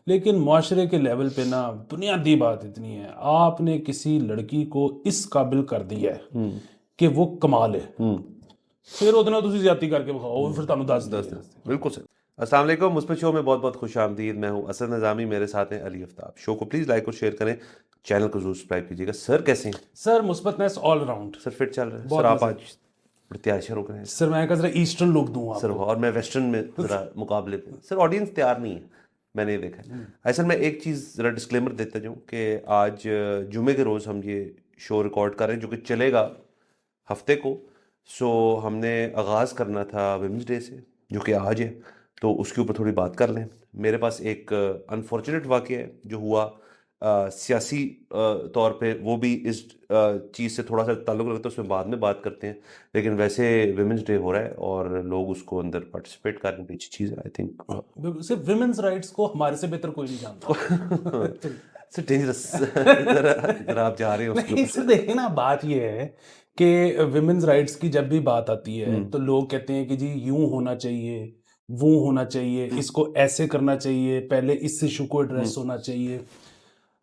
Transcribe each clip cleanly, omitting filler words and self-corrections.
लेकिन मुआशरे के लेवल पे ना बुनियादी बात इतनी है, आपने किसी लड़की को इस काबिल कर दिया है कि वो कमाल है, फिर ਉਹਦੇ ਨਾਲ ਤੁਸੀਂ ਜ਼ਿਆਦਤੀ ਕਰਕੇ ਵਿਖਾਓ, ਫਿਰ ਤੁਹਾਨੂੰ ਦੱਸ दस ਦਿੰਦੇ। दस बिल्कुल सर। अस्सलाम वालेकुम, मुस्बत शो में बहुत बहुत खुश आमदीद। मैं हूँ असद निज़ामी, मेरे साथ हैं अली आफ्ताब। शो को प्लीज़ लाइक और शेयर करें, चैनल को जरूर सब्सक्राइब कीजिएगा। सर कैसे हैं? सर मुस्बतनेस ऑल राउंड, सर फिट चल रहा है बहुत सर? आप मजे। आज बड़े तैयार श्यार हो गए हैं सर मैं कह रहा ईस्टर्न लुक दूं सर, आपको। और मैं वेस्टर्न में ज़रा मुकाबले पे। सर ऑडियंस तैयार नहीं है, मैंने ये देखा है। असल में एक चीज़ ज़रा डिस्क्लेमर देता जाऊँ कि आज जुमे के रोज़ हम ये शो रिकॉर्ड कर रहे हैं, जो कि चलेगा हफ्ते को। सो हमने आगाज़ करना था विमेंस डे से, जो कि आज है, तो उसके ऊपर थोड़ी बात कर लें। मेरे पास एक अनफॉर्चुनेट वाक़या है जो हुआ सियासी तौर पे, वो भी इस चीज़ से थोड़ा सा ताल्लुक़ रखता है, उसमें बाद में बात करते हैं। लेकिन वैसे विमेंस डे हो रहा है और लोग उसको अंदर पार्टिसिपेट कर रहे हैं, अच्छी चीज़ है आई थिंक। सिर्फ विमेंस राइट्स को हमारे से बेहतर कोई नहीं जानता। सर डेंजरस, ज़रा आप जा रहे हो उसके नहीं ऊपर। सर, देखिए ना, बात ये है कि विमेंस राइट्स की जब भी बात आती है तो लोग कहते हैं कि जी यूं होना चाहिए, वो होना चाहिए, इसको ऐसे करना चाहिए, पहले इस इशू को एड्रेस होना चाहिए।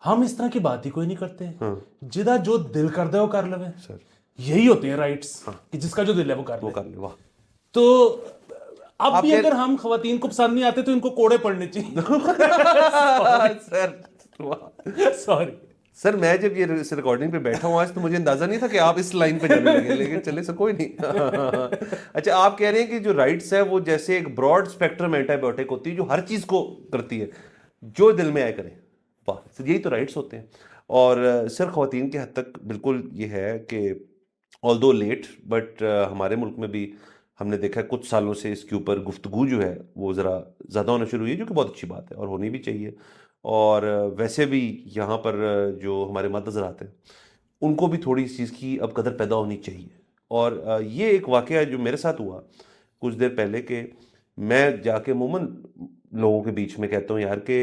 हम इस तरह की बात ही कोई नहीं करते। जिदा जो दिल कर दे वो कर लवे, सर यही होते हैं राइट्स, कि जिसका जो दिल है वो कर वो ले। कर ले, वाह। तो अब आप भी कह- अगर हम खवातीन को पसंद नहीं आते तो इनको कोड़े पड़ने चाहिए। सर वाह। सॉरी। सर मैं जब ये इस रिकॉर्डिंग पे बैठा हूँ आज, तो मुझे अंदाजा नहीं था कि आप इस लाइन पे जाने लगे, लेकिन चले सर कोई नहीं। अच्छा, आप कह रहे हैं कि जो राइट्स है वो जैसे एक ब्रॉड स्पेक्ट्रम एंटीबायोटिक होती है जो हर चीज को करती है, जो दिल में आए करें। वाह सर, यही तो राइट्स होते हैं। और सर खवातीन के हद तक बिल्कुल ये है कि ऑल्दो लेट, बट हमारे मुल्क में भी हमने देखा है कुछ सालों से इसके ऊपर गुफ्तगू जो है वो ज़रा ज़्यादा होना शुरू हुई है, जो कि बहुत अच्छी बात है और होनी भी चाहिए। और वैसे भी यहाँ पर जो हमारे मर्द हज़रात हैं, उनको भी थोड़ी इस चीज़ की अब कदर पैदा होनी चाहिए। और ये एक वाक़या जो मेरे साथ हुआ कुछ देर पहले, कि मैं जाके अमूमन लोगों के बीच में कहता हूँ यार कि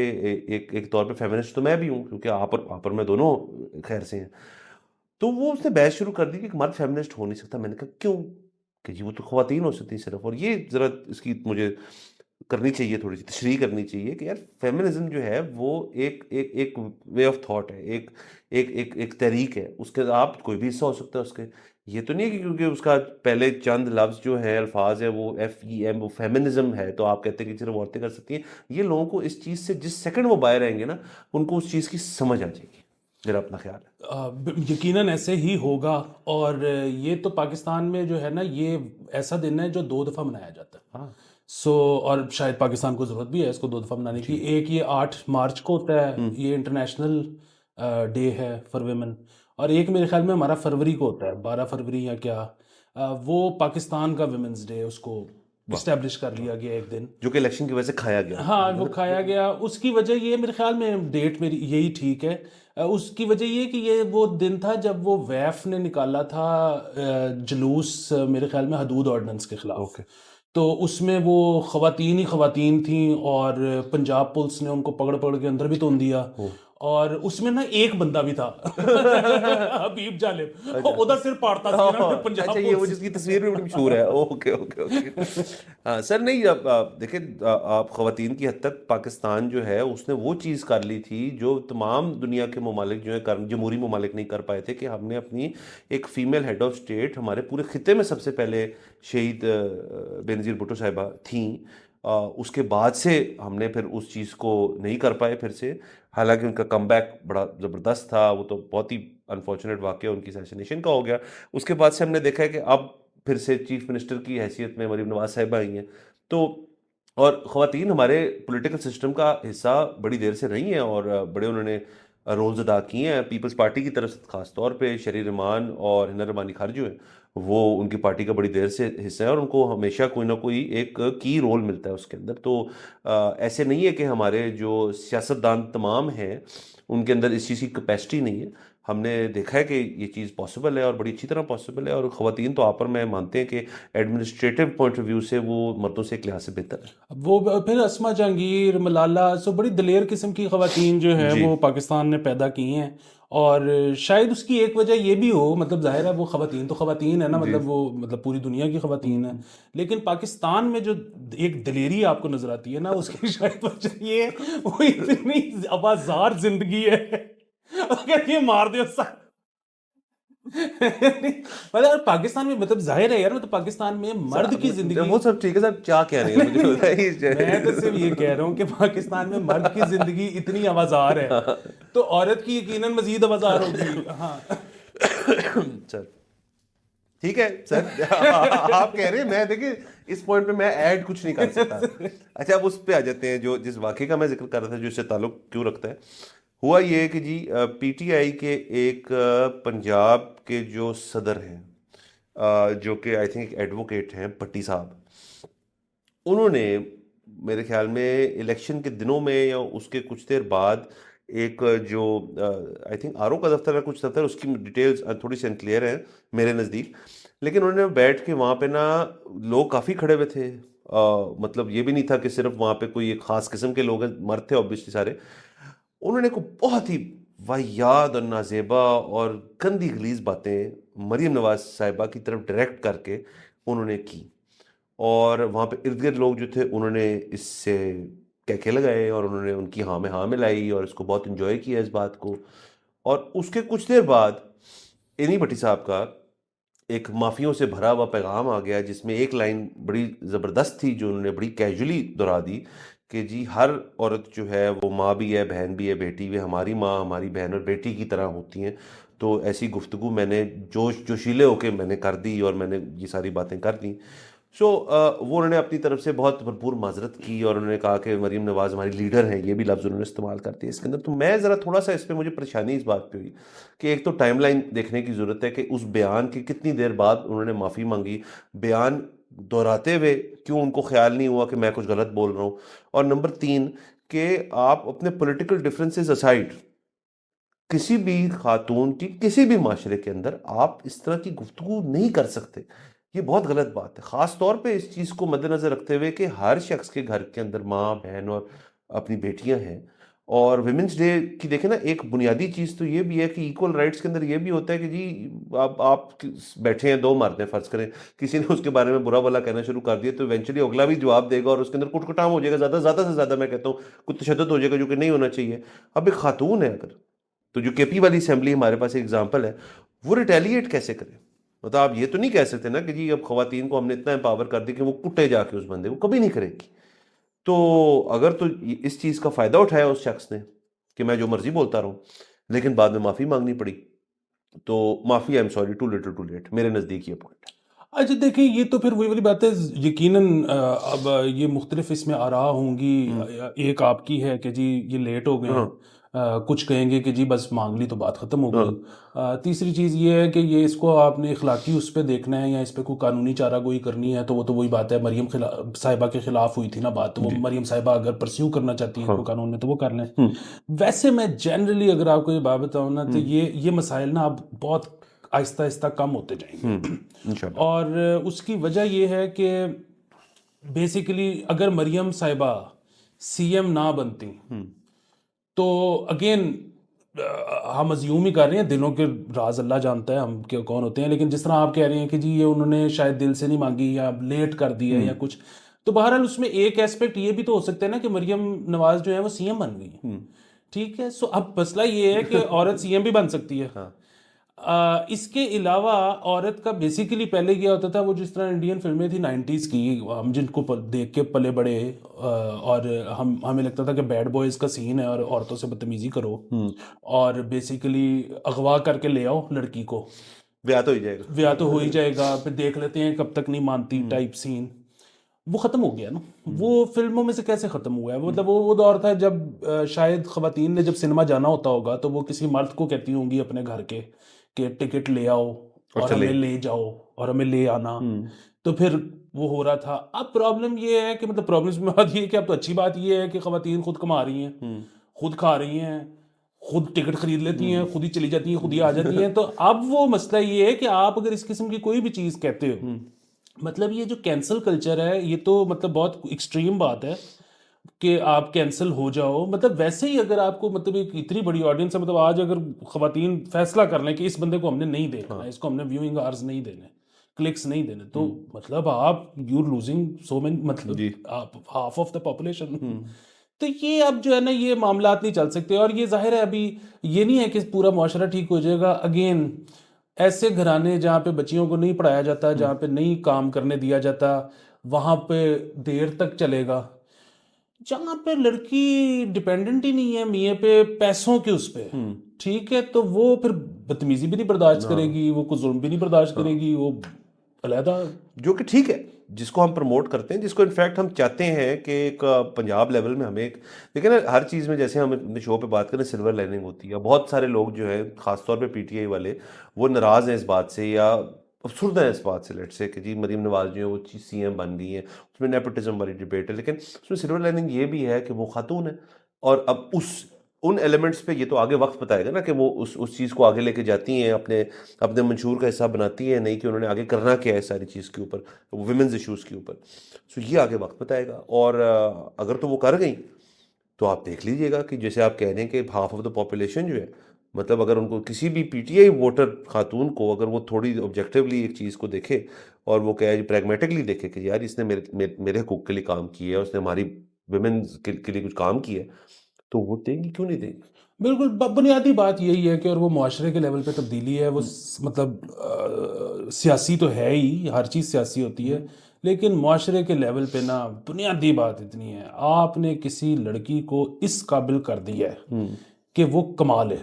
एक एक तौर पे फेमिनिस्ट तो मैं भी हूँ, क्योंकि आप और मैं दोनों खैर से हैं। तो वो उसने बहस शुरू कर दी कि एक मर्द फेमिनिस्ट हो नहीं सकता। मैंने कहा क्यों? कि जी वो तो ख़वातीन हो सकती हैं सिर्फ। और ये ज़रा इसकी मुझे करनी चाहिए, थोड़ी सी तशरीह करनी चाहिए कि यार फेमिनिज्म जो है वो एक एक एक वे ऑफ थॉट है, एक एक एक एक तहरीक है, उसके आप कोई भी हिस्सा हो सकता है उसके। ये तो नहीं है कि क्योंकि उसका पहले चंद लफ्ज़ जो है, अल्फाज है, वो FEM, वो फेमिनिज्म है, तो आप कहते हैं कि सिर्फ औरतें कर सकती हैं। ये लोगों को इस चीज़ से जिस सेकंड वो बाहर आएंगे ना, उनको उस चीज़ की समझ आ जाएगी। मेरा अपना ख्याल है। यकीनन ऐसे ही होगा। और ये तो पाकिस्तान में जो है ना, ये ऐसा दिन है जो 2 दफ़ा मनाया जाता है। हाँ सो और शायद पाकिस्तान को ज़रूरत भी है इसको 2 दफ़ा मनाने की। एक ये 8 मार्च को होता है, ये इंटरनेशनल डे है फॉर वेमेन। और एक मेरे ख्याल में हमारा फरवरी को होता है, 12 फरवरी या क्या। वो पाकिस्तान का विमेंस डे है, उसको इस्टेब्लिश कर लिया गया एक दिन। जो कि इलेक्शन की वजह से खाया गया। हाँ वो खाया गया। उसकी वजह ये, मेरे ख्याल में डेट मेरी यही ठीक है, उसकी वजह ये कि ये वो दिन था जब वो वैफ ने निकाला था जुलूस, मेरे ख्याल में हदूद ऑर्डिनेंस के खिलाफ। ओके। तो उसमें वो खवातीन ही खवातीन थी और पंजाब पुलिस ने उनको पकड़ पकड़ के अंदर भी तो दिया। और उसमें ना एक बंदा भी था, हबीब जालिब, उधर सिर पाड़ता था ना पंजाब अच्छा, ये वो पुलिस। जिसकी तस्वीर भी बड़ी मशहूर है। Okay okay okay. हाँ सर, नहीं अब देखिए, आप ख़वातीन की हद तक पाकिस्तान जो है उसने वो चीज़ कर ली थी जो तमाम दुनिया के ममालिक जो है जमहूरी ममालिक नहीं कर पाए थे, कि हमने अपनी एक फ़ीमेल हेड ऑफ स्टेट, हमारे पूरे ख़ित्ते में सबसे पहले शहीद बेनज़ीर भुट्टो साहिबा थीं। उसके बाद से हमने फिर उस चीज़ को नहीं कर पाए फिर से। हालांकि उनका कमबैक बड़ा ज़बरदस्त था, वो तो बहुत ही अनफॉर्चुनेट वाक़या उनकी असैसिनेशन का हो गया। उसके बाद से हमने देखा है कि अब फिर से चीफ मिनिस्टर की हैसियत में मरीम नवाज़ साहिबा आई हैं। तो और ख़वातीन हमारे पॉलिटिकल सिस्टम का हिस्सा बड़ी देर से रही हैं और बड़े उन्होंने रोल्स अदा किए हैं। पीपल्स पार्टी की तरफ से ख़ास तौर पे शरीर रहमान और हिना रहमानी खान जो हैं, वो उनकी पार्टी का बड़ी देर से हिस्सा है और उनको हमेशा कोई ना कोई एक की रोल मिलता है उसके अंदर। तो ऐसे नहीं है कि हमारे जो सियासतदान तमाम हैं उनके अंदर इस चीज़ की कैपेसिटी नहीं है। हमने देखा है कि ये चीज़ पॉसिबल है और बड़ी अच्छी तरह पॉसिबल है, और ख़वातीन तो आप पर मैं मानते हैं कि एडमिनिस्ट्रेटिव पॉइंट ऑफ व्यू से वो मर्दों से एक लिहाज से बेहतर है। अब वो फिर अस्मा जहांगीर, मलाला, सो बड़ी दलेर किस्म की ख़वातीन जो है जी वो पाकिस्तान ने पैदा की हैं। और शायद उसकी एक वजह ये भी हो, मतलब जाहिर है वो ख़वातीन तो ख़वातीन है ना, जी मतलब वो मतलब पूरी दुनिया की ख़वातीन है, लेकिन पाकिस्तान में जो एक दलेरी आपको नजर आती है ना, उसकी शायद वजह ये है, वो इतनी आवाज़ार जिंदगी है। अगर ये मार दो मतलब पाकिस्तान में, मतलब जाहिर है यार, मतलब पाकिस्तान में मर्द की जिंदगी, वो सब ठीक है साहब, क्या कह रहे हैं मुझे मैं तो सिर्फ ये बताइए। कह रहा हूँ कि पाकिस्तान में मर्द की जिंदगी इतनी आवाजार है, तो औरत की यकीनन मजीद आवाजार होगी। हाँ। सर ठीक है सर, आप कह रहे हैं, मैं देखिए इस पॉइंट पे मैं ऐड कुछ नहीं कर सकता। अच्छा, अब उस पे आ जाते हैं जो जिस वाक़े का मैं जिक्र कर रहा था, जो इससे ताल्लुक क्यों रखता है। हुआ ये कि जी पीटीआई के एक पंजाब के जो सदर हैं, जो कि आई थिंक एडवोकेट हैं, भट्टी साहब, उन्होंने मेरे ख्याल में इलेक्शन के दिनों में या उसके कुछ देर बाद एक जो आई थिंक आरओ का दफ्तर है, कुछ दफ्तर, उसकी डिटेल्स थोड़ी सी अनक्लियर है मेरे नज़दीक, लेकिन उन्होंने बैठ के वहाँ पे ना, लोग काफ़ी खड़े हुए थे, मतलब ये भी नहीं था कि सिर्फ वहाँ पे कोई एक ख़ास किस्म के लोग हैं, मर्द थे ऑब्वियसली सारे। उन्होंने को बहुत ही वाहियात और नाजेबा और गंदी गलीज बातें मरीम नवाज साहिबा की तरफ डायरेक्ट करके उन्होंने की, और वहाँ पे इर्द गिर्द लोग जो थे उन्होंने इससे कैके लगाए और उन्होंने उनकी हाँ में हाँ मिलाई और इसको बहुत इन्जॉय किया इस बात को। और उसके कुछ देर बाद इन्हीं भट्टी साहब का एक माफियों से भरा हुआ पैगाम आ गया, जिसमें एक लाइन बड़ी ज़बरदस्त थी जो उन्होंने बड़ी कैजुअली दोहरा दी कि जी हर औरत जो है वो माँ भी है, बहन भी है, बेटी भी है, हमारी माँ हमारी बहन और बेटी की तरह होती हैं। तो ऐसी गुफ्तगू मैंने जोशीले होके मैंने कर दी और मैंने ये सारी बातें कर दी। सो वो उन्होंने अपनी तरफ से बहुत भरपूर माजरत की और उन्होंने कहा कि मरीम नवाज़ हमारी लीडर हैं, ये भी लफ्ज़ उन्होंने इस्तेमाल कर दिया इसके अंदर। तो मैं ज़रा थोड़ा सा इस पे मुझे परेशानी इस बात पे हुई कि एक तो टाइमलाइन देखने की ज़रूरत है कि उस बयान की कितनी देर बाद उन्होंने माफ़ी मांगी, बयान दोहराते हुए क्यों उनको ख्याल नहीं हुआ कि मैं कुछ गलत बोल रहा हूँ, और नंबर 3 कि आप अपने पॉलिटिकल डिफरेंसेस असाइड किसी भी खातून की किसी भी माशरे के अंदर आप इस तरह की गुफ्तगू नहीं कर सकते। ये बहुत गलत बात है, ख़ास तौर पे इस चीज़ को मद्देनज़र रखते हुए कि हर शख्स के घर के अंदर माँ बहन और अपनी बेटियां हैं। और विमेंस डे की देखें ना, एक बुनियादी चीज़ तो ये भी है कि इक्वल राइट्स के अंदर ये भी होता है कि जी आप बैठे हैं, दो मर्द हैं फ़र्ज़ करें, किसी ने उसके बारे में बुरा भला कहना शुरू कर दिया तो इवेंचुअली अगला भी जवाब देगा और उसके अंदर कुटकुटाम हो जाएगा, ज़्यादा से ज़्यादा मैं कहता हूँ कुछ तशद्दुद हो जाएगा, जो कि नहीं होना चाहिए। अब एक खातून है अगर, तो जो केपी वाली असेंबली हमारे पास एक एग्जांपल है, वो रिटेलिएट कैसे करे? मतलब आप ये तो नहीं कह सकते ना कि जी अब खवातीन को हमने इतना एम्पावर कर दिया कि वो कुटे जाके उस बंदे को, कभी नहीं करेगी। तो अगर तो इस चीज़ का फ़ायदा उठाया उस शख्स ने कि मैं जो मर्ज़ी बोलता रहूँ, लेकिन बाद में माफ़ी मांगनी पड़ी, तो माफ़ी, I am sorry, too little too late, मेरे नज़दीक ये पॉइंट है। अच्छा देखिए, ये तो फिर वही वाली बात है, यकीनन अब ये मुख्तलिफ इसमें आ रहा होंगी। एक आपकी है कि जी ये लेट हो गए हैं, हाँ कुछ कहेंगे कि जी बस मांग ली तो बात ख़त्म हो हाँ गई। तीसरी चीज़ ये है कि ये इसको आपने इखलाकी उस पर देखना है या इस पर कोई कानूनी चारागोई करनी है, तो वो तो वही बात है, मरीम साहिबा के खिलाफ हुई थी ना बात, तो वो जी मरीम साहिबा अगर परस्यू करना चाहती हैं हाँ को कानून में तो वो कर लें। हम्म वैसे मैं जनरली अगर आपको ये बात बताऊँ ना, तो ये मसाइल ना अब बहुत आहिस्ता आहिस्ता कम होते जाएंगे। इंशाल्लाह और उसकी वजह यह है कि बेसिकली अगर मरियम साहिबा सीएम ना बनती तो अगेन हम अज्यूम ही कर रहे हैं, दिलों के राज अल्लाह जानता है हम क्या कौन होते हैं, लेकिन जिस तरह आप कह रहे हैं कि जी ये उन्होंने शायद दिल से नहीं मांगी या लेट कर दिया या कुछ, तो बहरहाल उसमें एक एस्पेक्ट ये भी तो हो सकता है ना कि मरियम नवाज जो है वो सीएम बन गई है। ठीक है, सो अब मसला ये है कि औरत सीएम भी बन सकती है। हाँ इसके अलावा औरत का बेसिकली पहले क्या होता था, वो जिस तरह इंडियन फिल्में थी 90s की, हम जिनको देख के पले बड़े, और हमें लगता था कि बैड बॉयज़ का सीन है और औरतों से बदतमीजी करो और बेसिकली अगवा करके ले आओ लड़की को, ब्याह तो हो जाएगा। ब्याह तो हो ही जाएगा, फिर देख लेते हैं कब तक नहीं मानती टाइप सीन। वो ख़त्म हो गया ना, वो फिल्मों में से कैसे ख़त्म हुआ है, मतलब वो दौर था जब शायद ख़वातीन ने जब सिनेमा जाना होता होगा तो वो किसी मर्द को कहती होंगी अपने घर के कि टिकट ले आओ और और चले हमें ले जाओ और हमें ले आना। तो फिर वो हो रहा था। अब प्रॉब्लम ये है कि मतलब प्रॉब्लम में बात ये है कि अब तो अच्छी बात ये है कि ख़वातीन खुद कमा रही हैं, खुद खा रही हैं, खुद टिकट खरीद लेती हैं, खुद ही चली जाती हैं, खुद ही आ जाती हैं। तो अब वो मसला ये है कि आप अगर इस किस्म की कोई भी चीज़ कहते हो, मतलब ये जो कैंसल कल्चर है, ये तो मतलब बहुत एक्सट्रीम बात है कि आप कैंसिल हो जाओ। मतलब वैसे ही अगर आपको मतलब एक इतनी बड़ी ऑडियंस है, मतलब आज अगर खवातीन फैसला कर लें कि इस बंदे को हमने नहीं देखना, इसको हमने व्यूइंग आवर्स नहीं देने, क्लिक्स नहीं देने, तो मतलब आप यू लूजिंग सो मेनी, मतलब आप हाफ ऑफ द पॉपुलेशन। तो ये अब जो है ना, ये मामलात नहीं चल सकते। और ये जाहिर है अभी ये नहीं है कि पूरा मुआशरा ठीक हो जाएगा। अगेन ऐसे घराने जहाँ पे बच्चियों को नहीं पढ़ाया जाता, जहाँ पे नहीं काम करने दिया जाता, वहाँ पे देर तक चलेगा। जहाँ पे लड़की डिपेंडेंट ही नहीं है मियाँ पे, पैसों के उस पे, ठीक है, तो वो फिर बदतमीजी भी नहीं बर्दाश्त करेगी, वो कुछ जुल्म भी नहीं बर्दाश्त करेगी, वो अलहदा। जो कि ठीक है, जिसको हम प्रमोट करते हैं, जिसको इनफैक्ट हम चाहते हैं कि एक पंजाब लेवल में हमें एक, देखिए ना, हर चीज़ में जैसे हम अपने शो पे बात करें सिल्वर लाइनिंग होती है। बहुत सारे लोग जो है, खासतौर पे पीटीआई वाले, वो नाराज़ हैं इस बात से या अफसुर्द हैं इस बात से, लेट से कि जी मरीम नवाज जो है वो सीएम बन गई है, उसमें नेपोटिज्म वाली डिबेट है। लेकिन उसमें सिल्वर लाइनिंग ये भी है कि वो खातून है, और अब उन एलिमेंट्स पे ये तो आगे वक्त बताएगा ना कि वो उस चीज़ को आगे लेके जाती हैं, अपने अपने मंशूर का हिस्सा बनाती हैं, नहीं कि उन्होंने आगे करना क्या है सारी चीज़ के ऊपर, वुमेन्स इश्यूज़ के ऊपर। सो ये आगे वक्त बताएगा। और अगर तो वो कर गई तो आप देख लीजिएगा कि जैसे आप कह रहे हैं कि हाफ ऑफ द पॉपुलेशन जो है, मतलब अगर उनको किसी भी पीटीआई वोटर खातून को अगर वो थोड़ी ऑब्जेक्टिवली एक चीज़ को देखे और वो कहे प्रैग्मेटिकली देखे कि यार इसने मेरे हकूक़ के लिए काम किया है, उसने हमारी वुमेन्स के लिए कुछ काम किया है, तो वो देंगी, क्यों नहीं देंगी? बिल्कुल बुनियादी बात यही है कि, और वो मुआशरे के लेवल पे तब्दीली है, वो मतलब सियासी तो है ही, हर चीज़ सियासी होती है, लेकिन मुआशरे के लेवल पे ना बुनियादी बात इतनी है, आपने किसी लड़की को इस काबिल कर दिया है कि वो कमा ले,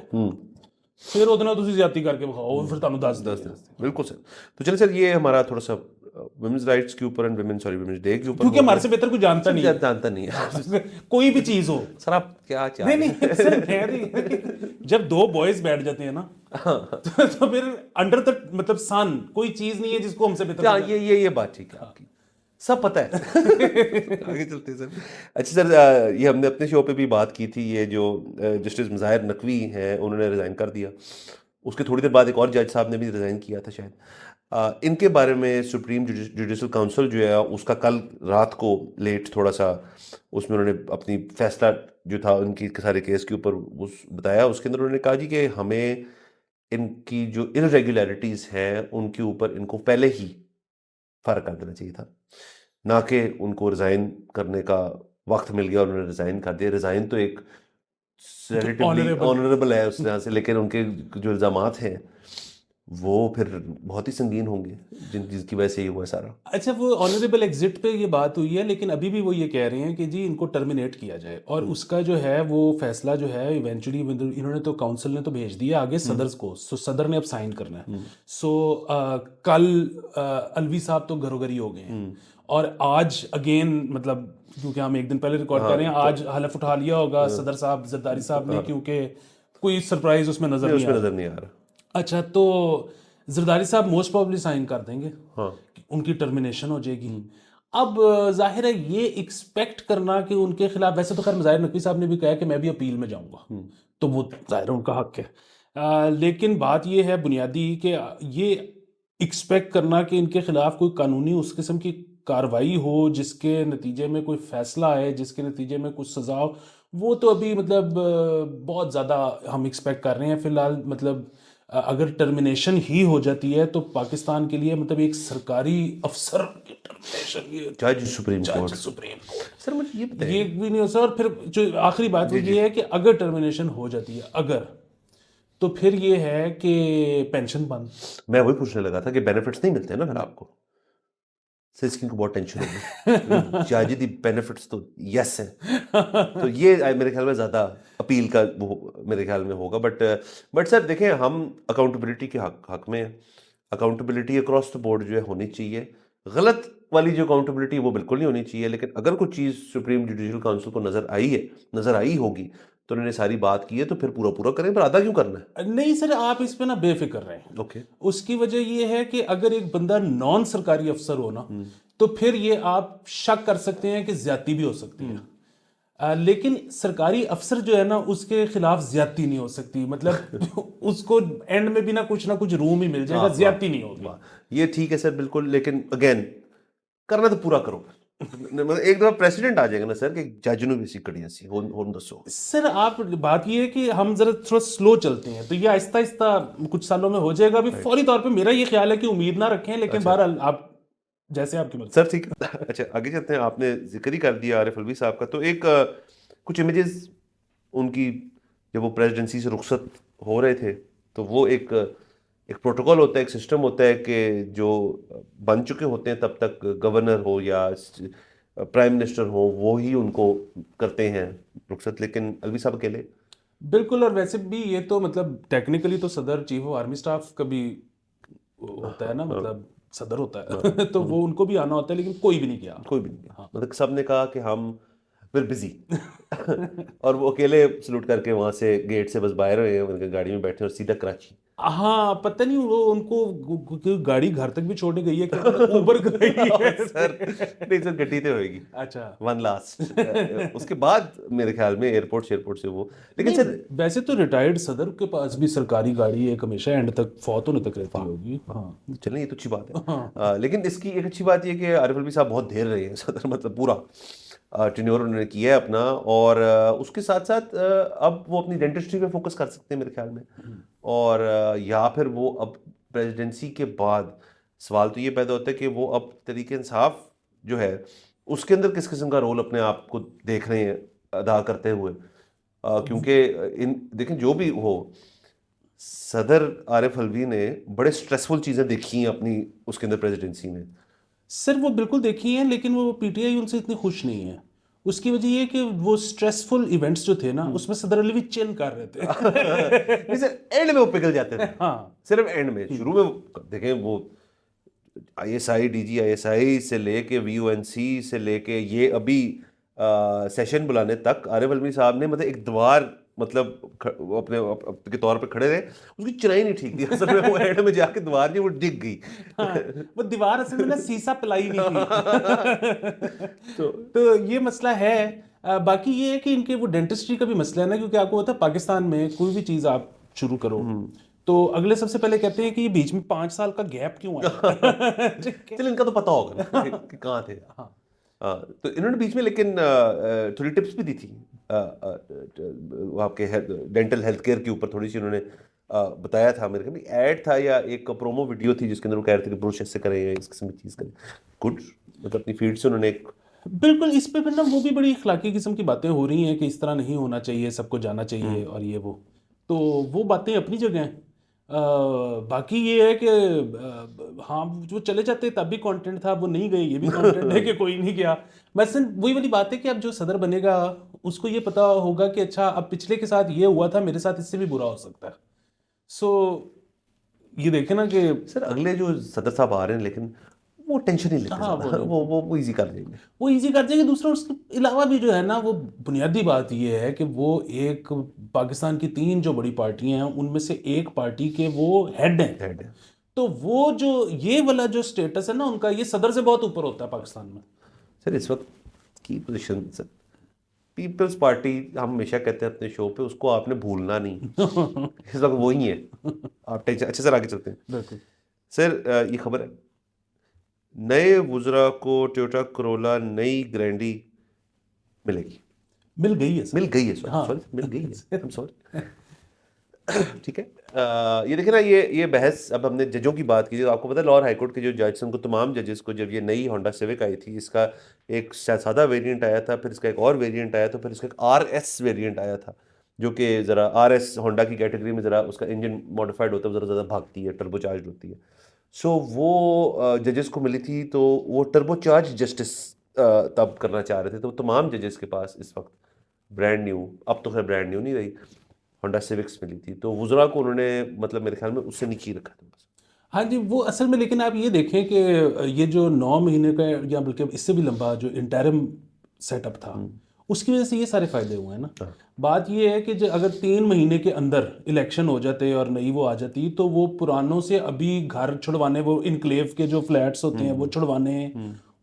फिर उतना तुसी ज्यादती करके बखाओ, फिर तुहानू दस दस बिल्कुल सर। तो चलिए सर, ये हमारा थोड़ा सा वुमेन्स राइट्स के ऊपर एंड वुमेन्स डे के ऊपर, क्योंकि हमारे से बेहतर कोई जानता नहीं है, जानता नहीं है कोई भी चीज़ हो। सर आप क्या चाह नहीं रहे हैं? नहीं सर, कह रही है कि जब दो बॉयज बैठ जाते हैं ना, तो फिर अंडर द मतलब सन कोई चीज नहीं है जिसको हमसे बेहतर हाँ, ये बात ठीक है आपकी, सब पता है। आगे चलते हैं सर। अच्छा सर, ये हमने अपने शो पे भी बात की थी, ये जो जस्टिस मुज़ाहिर नकवी हैं, उन्होंने रिज़ाइन कर दिया, उसके थोड़ी देर बाद एक और जज साहब ने भी रिज़ाइन किया था शायद। इनके बारे में सुप्रीम जुडिशल काउंसिल जो है उसका कल रात को लेट थोड़ा सा, उसमें उन्होंने अपनी फैसला जो था उनकी सारे केस के ऊपर उस बताया। उसके अंदर उन्होंने कहा जी कि हमें इनकी जो इरेगुलरिटीज़ हैं उनके ऊपर इनको पहले ही फ़र्क कर देना चाहिए था, ना कि उनको रिज़ाइन करने का वक्त मिल गया और उन्होंने रिज़ाइन कर दिया। रिज़ाइन तो एक रिलेटिवली ऑनरेबल है उस तरह से, लेकिन उनके जो इल्ज़ामात हैं वो फिर बहुत ही संगीन होंगे, जिसकी वजह से ये हुआ सारा। अच्छा, वो ऑनरेबल एग्जिट पे ये बात हुई है, लेकिन अभी भी वो ये कह रहे हैं कि जी इनको टर्मिनेट किया जाए, और उसका जो है वो फैसला जो है इवेंचुअली इन्होंने तो काउंसिल ने तो भेज दिया आगे सदर को, सो सदर ने अब साइन करना है। सो कल अलवी साहब तो घरोघरी हो गए हैं, और आज अगेन मतलब क्योंकि हम एक दिन पहले रिकॉर्ड कर रहे हैं, आज हलफ उठा लिया होगा सदर साहब जरदारी साहब ने, क्योंकि कोई सरप्राइज उसमें नजर नहीं आ रहा। अच्छा, तो जरदारी साहब मोस्ट प्रॉब्ली साइन कर देंगे, हाँ, उनकी टर्मिनेशन हो जाएगी। अब जाहिर है ये एक्सपेक्ट करना कि उनके खिलाफ, वैसे तो खैर मुज़ाहिर नकवी साहब ने भी कहा कि मैं भी अपील में जाऊंगा, तो वो जाहिर है उनका हक है। लेकिन बात ये है बुनियादी कि ये एक्सपेक्ट करना कि इनके खिलाफ कोई कानूनी उस किस्म की कार्रवाई हो जिसके नतीजे में कोई फैसला आए, जिसके नतीजे में कुछ सजा हो, वो तो अभी मतलब बहुत ज़्यादा हम एक्सपेक्ट कर रहे हैं फिलहाल। मतलब अगर टर्मिनेशन ही हो जाती है तो पाकिस्तान के लिए मतलब एक सरकारी अफसर की टर्मिनेशन, ये जज सुप्रीम कोर्ट सर मुझे ये भी नहीं हो सर। और फिर जो आखिरी बात वो ये है कि अगर टर्मिनेशन हो जाती है, अगर, तो फिर ये है कि पेंशन बंद। मैं वही पूछने लगा था कि बेनिफिट्स नहीं मिलते ना फिर आपको, सिस्किन को बहुत टेंशन होगी। जायज़ी बेनिफिट्स तो यस है, तो ये मेरे ख्याल में ज़्यादा अपील का वो मेरे ख्याल में होगा। बट सर देखें, हम अकाउंटेबिलिटी के हक में, अकाउंटेबिलिटी अक्रॉस द बोर्ड जो है होनी चाहिए। गलत वाली जो अकाउंटेबिलिटी वो बिल्कुल नहीं होनी चाहिए, लेकिन अगर कोई चीज़ सुप्रीम जुडिशल काउंसिल को नज़र आई होगी तो उन्होंने सारी बात की है, तो फिर पूरा करें, पर आधा क्यों करना है? नहीं सर, आप इस पे ना बेफिक्र रहें। ओके, उसकी वजह ये है कि अगर एक बंदा नॉन सरकारी अफसर हो ना, तो फिर ये आप शक कर सकते हैं कि ज्यादती भी हो सकती है। लेकिन सरकारी अफसर जो है ना उसके खिलाफ ज्यादती नहीं हो सकती, मतलब उसको एंड में भी ना कुछ रूम ही मिल जाएगा, ज्यादती नहीं होगी। ये ठीक है सर, बिल्कुल, लेकिन अगेन करना तो पूरा करो। मतलब एक दफा प्रेसिडेंट आ जाएगा ना सर कि जज नु भी सी कड़ी सी होन दसो। सर आप बात ये है कि हम जरा थोड़ा स्लो चलते हैं, तो ये आहिस्ता आहिस्ता कुछ सालों में हो जाएगा। अभी फौरी तौर पे मेरा ये ख्याल है कि उम्मीद ना रखें, लेकिन बहरहाल आप जैसे आपकी मर्जी। सर ठीक है। अच्छा आगे चलते हैं, आपने जिक्र ही कर दिया आरिफ अलवी साहब का, तो एक कुछ इमेजेस उनकी जब वो प्रेसिडेंसी से रुखसत हो रहे थे, तो वो एक प्रोटोकॉल होता है, एक सिस्टम होता है कि जो बन चुके होते हैं तब तक गवर्नर हो या प्राइम मिनिस्टर हो वो ही उनको करते हैं रुखसत, लेकिन अलवी साहब अकेले। बिल्कुल, और वैसे भी ये तो मतलब टेक्निकली तो सदर चीफ ऑफ आर्मी स्टाफ का भी होता है ना, मतलब सदर होता है तो वो उनको भी आना होता है, लेकिन कोई भी नहीं गया। कोई भी नहीं, मतलब सब ने कहा कि हम फिर बिजी और वो अकेले सलूट करके वहां से गेट से बस बाहर हुए, उनके गाड़ी में बैठे और सीधा कराची। हाँ, पता नहीं वो उनको गाड़ी घर तक भी छोड़ने गई है क्या, उबर गई है सर नहीं सर, गड्डी तो होएगी। अच्छा, वन लास्ट उसके बाद मेरे ख्याल में एयरपोर्ट शेयरपोर्ट से वो, लेकिन नहीं, सर वैसे तो रिटायर्ड सदर के पास भी सरकारी गाड़ी एक हमेशा एंड तक फौत होने तक रहती होगी। हाँ चलें, ये तो अच्छी बात है। हाँ लेकिन इसकी एक अच्छी बात ये कि आरिफ अलवी साहब बहुत देर रहे हैं सदर, मतलब पूरा टेन्योर उन्होंने किया है अपना, और उसके साथ साथ अब वो अपनी डेंटिस्ट्री पे फोकस कर सकते हैं मेरे ख्याल में, और या फिर वो अब प्रेसिडेंसी के बाद सवाल तो ये पैदा होता है कि वो अब तरीके इंसाफ जो है उसके अंदर किस किस्म का रोल अपने आप को देख रहे हैं अदा करते हुए, क्योंकि इन देखें जो भी हो, सदर आरिफ अलवी ने बड़े स्ट्रेसफुल चीज़ें देखी हैं अपनी उसके अंदर प्रेसिडेंसी में। सर, वो बिल्कुल देखी है, लेकिन वो पीटीआई उनसे इतनी खुश नहीं है। उसकी वजह ये है कि वो स्ट्रेसफुल इवेंट्स जो थे ना उसमें सदर अली भी चिल कर रहे थे नहीं सर, एंड में वो पिघल जाते थे। हाँ, सिर्फ एंड में, शुरू में देखें वो आईएसआई डीजी आईएसआई से लेके वीयूएनसी से लेके ये अभी सेशन बुलाने तक आरिफ अलवी साहब ने मतलब एक दीवार, मतलब वो अपने के तौर पे खड़े रहे, उसकी चिनाई नहीं ठीक थी असल में, वो एंड में जाके दीवार नहीं वो डिग गई। हाँ, वो दीवार असल में ना सीसा पिलाई नहीं थी तो तो ये मसला है। बाकी ये है कि इनके वो डेंटिस्ट्री का भी मसला है ना, क्योंकि आपको पता है पाकिस्तान में कोई भी चीज़ आप शुरू करो तो अगले सबसे पहले कहते हैं कि ये बीच में 5 साल का गैप क्यों आया चल इनका तो पता होगा कि कहाँ थे। हाँ, तो इन्होंने बीच में लेकिन थोड़ी टिप्स भी दी थी वो आपके डेंटल हेल्थ केयर के ऊपर, थोड़ी सी उन्होंने बताया था, मेरे ख्याल ऐड था या एक प्रोमो वीडियो थी जिसके अंदर वो कह रहे थे कि ब्रुश ऐसे करें या इस किस्म की चीज़ करें। गुड, मतलब अपनी फील्ड से उन्होंने एक बिल्कुल। इस पे फिर ना वो भी बड़ी इखलाकी किस्म की बातें हो रही हैं कि इस तरह नहीं होना चाहिए, सबको जाना चाहिए और ये तो वो बातें अपनी जगह हैं। बाकी ये है कि हाँ, जो चले जाते तब भी कंटेंट था, वो नहीं गए, ये भी कंटेंट है कि कोई नहीं गया। बस वही वाली बात है कि अब जो सदर बनेगा उसको ये पता होगा कि अच्छा अब पिछले के साथ ये हुआ था, मेरे साथ इससे भी बुरा हो सकता है। सो ये देखे ना कि सर अगले जो सदर साहब आ रहे हैं, लेकिन वो टेंशन नहीं लेते हाँ, ज़्यादा, वो इजी कर देंगे। वो इजी कर देंगे। दूसरा उसके अलावा भी जो है ना, वो बुनियादी बात ये है कि वो एक पाकिस्तान की 3 जो बड़ी पार्टियां हैं उनमें से एक पार्टी के वो हेड हैं। हेड है तो वो जो ये वाला जो स्टेटस है ना उनका, ये सदर से बहुत ऊपर होता है पाकिस्तान में। सर इस वक्त की पोजीशन सर, पीपल्स पार्टी हम हमेशा कहते हैं अपने शो पे, उसको आपने भूलना नहीं इस वक्त वही है। आप टेंशन, अच्छा सर आगे चलते हैं। बिल्कुल। सर ये खबर है, नए वुज़रा को टोयोटा करोला नई ग्रैंडी मिलेगी, मिल गई है सर। मिल गई है, सॉरी हाँ। सॉरी मिल गई है, आई एम सॉरी। ठीक है, ये देखे ना, ये बहस, अब हमने जजों की बात की, तो आपको पता है लाहौर हाईकोर्ट के जो जज, उनको तमाम जजेस को जब ये नई होंडा सिविक आई थी, इसका एक सादा वेरिएंट आया था, फिर इसका एक और वेरिएंट आया था, फिर इसका एक RS वेरिएंट आया था, जो कि ज़रा RS होंडा की कैटेगरी में ज़रा उसका इंजन मॉडिफाइड होता है, ज़रा ज़्यादा भागती है, टर्बोचार्ज होती है। सो वो जजेस को मिली थी, तो वो टर्बोचार्ज जस्टिस तब करना चाह रहे थे, तो तमाम जजेस के पास इस वक्त ब्रांड न्यू, अब तो खैर ब्रांड न्यू नहीं रही, होंडा सिविक्स मिली थी, तो वुज़रा को उन्होंने मतलब मेरे ख्याल में उससे नीचे रखा था बस। हाँ जी, वो असल में, लेकिन आप ये देखें कि ये जो 9 महीने का या बल्कि इससे भी लंबा जो इंटरिम सेटअप था उसकी वजह से ये सारे फायदे हुए हैं ना। बात ये है कि जो अगर 3 महीने के अंदर इलेक्शन हो जाते और नई वो आ जाती, तो वो पुरानों से अभी घर छुड़वाने, वो इनक्लेव के जो फ्लैट्स होते हैं वो छुड़वाने,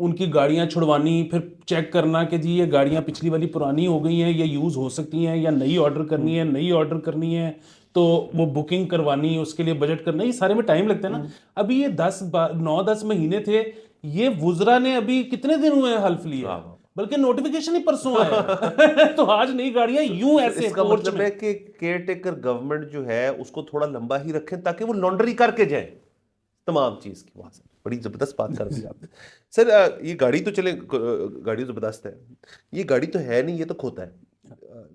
उनकी गाड़ियां छुड़वानी, फिर चेक करना कि जी ये गाड़ियां पिछली वाली पुरानी हो गई हैं, ये यूज़ हो सकती हैं या नई ऑर्डर करनी है, नई ऑर्डर करनी है, तो वो बुकिंग करवानी, उसके लिए बजट करना, ये सारे में टाइम लगता है ना। अभी ये 9-10 महीने थे, ये वुजरा ने अभी कितने दिन हुए हैं हल्फ लिए, हाँ, हाँ। बल्कि नोटिफिकेशन ही परसों आया है। तो आज नई गाड़ियां यूं तो ऐसे इसका पोर्च मतलब में। है कि केयर टेकर गवर्नमेंट जो है उसको थोड़ा लंबा ही रखें ताकि वो लॉन्ड्री करके जाए तमाम चीज की। वहां से बड़ी जबरदस्त बात कर दी आपने सर। ये गाड़ी तो चले, गाड़ी तो जबरदस्त है, ये गाड़ी तो है नहीं, ये तो खोता है,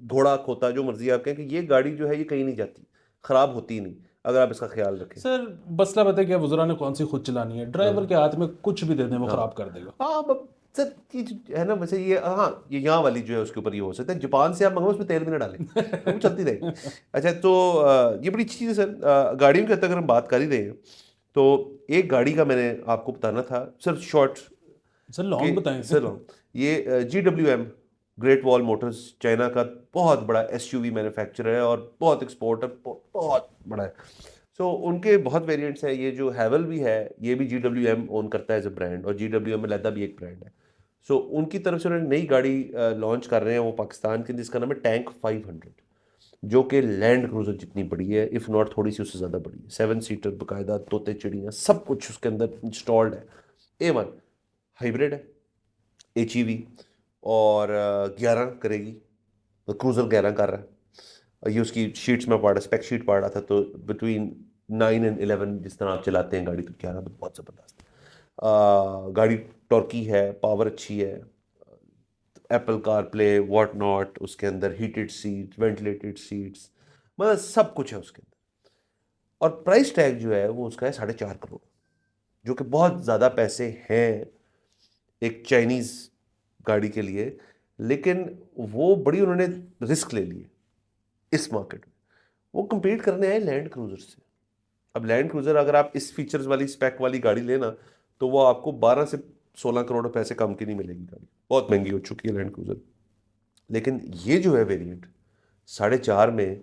घोड़ा खोता जो मर्जी आप कहें, कि ये गाड़ी जो है ये कहीं नहीं जाती, खराब होती ही नहीं अगर आप इसका ख्याल रखें। सर मसला पता है क्या, वुजरा ने कौन सी खुद चलानी है, ड्राइवर के हाथ में कुछ भी दे दें वो हाँ खराब कर देगा। हाँ सर ये जो है ना, वैसे ये हाँ ये यहाँ वाली जो है उसके ऊपर ये हो सकता है, जापान से आप मंगवाओ उसमें तेल भी ना डालें वो चलती रहेगी। अच्छा तो ये बड़ी अच्छी चीज़ है सर। गाड़ियों की अगर हम बात कर ही रहे हैं तो एक गाड़ी का मैंने आपको बताना था सर, शॉर्ट सर के लॉन्ग बताएं। सर ये GWM great wall Motors China का बहुत बड़ा SUV मैन्युफैक्चरर है और बहुत एक्सपोर्ट है, बहुत बड़ा है। सो उनके बहुत वेरिएंट्स हैं। ये जो हैवल भी है ये भी GWM ओन करता है एज अ ब्रांड, और GWM अलहदा भी एक ब्रांड है। सो उनकी तरफ से उन्होंने नई गाड़ी लॉन्च कर रहे हैं वो पाकिस्तान के, जिसका नाम है टैंक 500, जो कि लैंड क्रूजर जितनी बड़ी है, इफ़ नॉट थोड़ी सी उससे ज़्यादा बड़ी है। 7 सीटर, बाकायदा तोते चिड़ियाँ सब कुछ उसके अंदर इंस्टॉल्ड है। A1 हाइब्रिड है, HEV, और 11 करेगी, तो क्रूजर 11 कर रहा है। और ये उसकी शीट्स में पढ़ रहा, स्पेक शीट पढ़ रहा था, तो बिटवीन 9 एंड 11 जिस तरह आप चलाते हैं गाड़ी, तो 11 बहुत ज़बरदस्त। गाड़ी टॉर्की है, पावर अच्छी है, Apple car play what not, उसके अंदर हीटेड सीट, वेंटिलेटेड सीट्स, मतलब सब कुछ है उसके अंदर। और प्राइस टैग जो है वो उसका है 4.5 करोड़, जो कि बहुत ज़्यादा पैसे हैं एक चाइनीज़ गाड़ी के लिए, लेकिन वो बड़ी उन्होंने रिस्क ले लिए इस मार्केट में। वो compete करने आए लैंड क्रूजर से। अब लैंड क्रूजर अगर आप इस फीचर्स वाली स्पेक वाली गाड़ी लेना तो वो आपको 12 से 16 करोड़ रुपए से कम की नहीं मिलेगी गाड़ी, बहुत महंगी हो चुकी है लैंड क्रूजर। लेकिन ये जो है वेरिएंट 4.5 में,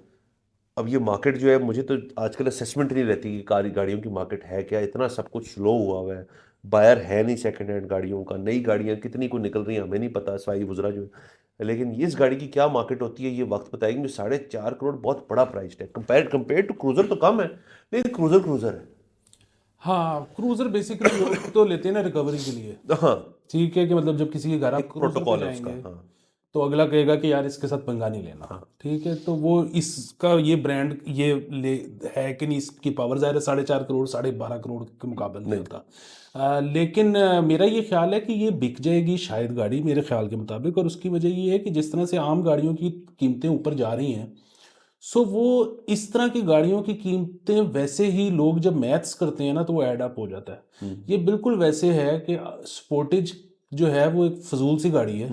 अब ये मार्केट जो है, मुझे तो आजकल असेसमेंट नहीं रहती कि कार गाड़ियों की मार्केट है क्या, इतना सब कुछ स्लो हुआ है, बायर है नहीं सेकंड हैंड गाड़ियों का, नई गाड़ियां कितनी को निकल रही हैं हमें नहीं पता, सवाई गुजरा जो है। लेकिन इस गाड़ी की क्या मार्केट होती है ये वक्त बताएगी। जो 4.5 करोड़ बहुत बड़ा प्राइस है, कंपेयर टू क्रूजर तो कम है, लेकिन क्रूजर क्रूजर है। हाँ, क्रूजर बेसिकली लोग तो लेते हैं ना रिकवरी के लिए। हाँ, ठीक है कि मतलब जब किसी के घर आप एक क्रूजर पे प्रोटोकॉल है उसका। जाएंगे हाँ तो अगला कहेगा कि यार इसके साथ पंगा नहीं लेना। हाँ ठीक है, तो वो इसका ये ब्रांड ये ले है कि नहीं, इसकी पावर ज़ाहिर है 4.5 करोड़ 12.5 करोड़ के मुकाबले नहीं होता। लेकिन मेरा ये ख्याल है कि ये बिक जाएगी शायद गाड़ी, मेरे ख्याल के मुताबिक। और उसकी वजह ये है कि जिस तरह से आम गाड़ियों की कीमतें ऊपर जा रही हैं, सो वो इस तरह की गाड़ियों की कीमतें वैसे ही लोग जब मैथ्स करते हैं ना तो वो ऐड अप हो जाता है। ये बिल्कुल वैसे है कि स्पोर्टेज जो है वो एक फजूल सी गाड़ी है।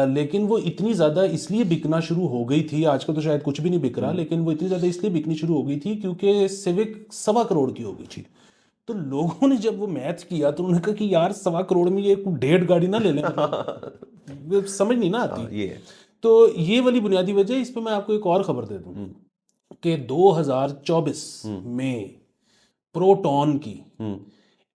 लेकिन वो इतनी ज़्यादा इसलिए बिकना शुरू हो गई थी, आजकल तो शायद कुछ भी नहीं बिक रहा, लेकिन वो इतनी ज़्यादा इसलिए बिकनी शुरू हो गई थी क्योंकि सिविक 1.25 करोड़ की हो गई थी। तो लोगों ने जब वो मैथ किया तो उन्होंने कहा कि यार 1.25 करोड़ में ये डेढ़ गाड़ी ना ले लें, मतलब समझ नहीं ना आती। ये है। तो ये वाली बुनियादी वजह है। इस पर मैं आपको एक और खबर दे दूं कि 2024 में प्रोटॉन की